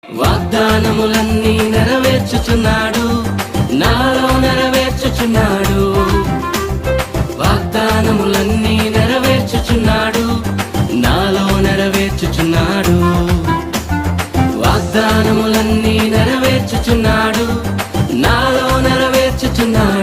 వాగ్దానములన్నీ నెరవేర్చుచున్నాడు, నాలో నెరవేర్చుచున్నాడు. వాగ్దానములన్నీ నెరవేర్చుచున్నాడు, నాలో నెరవేర్చుచున్నాడు. వాగ్దానములన్నీ నెరవేర్చుచున్నాడు, నాలో నెరవేర్చుచున్నాడు.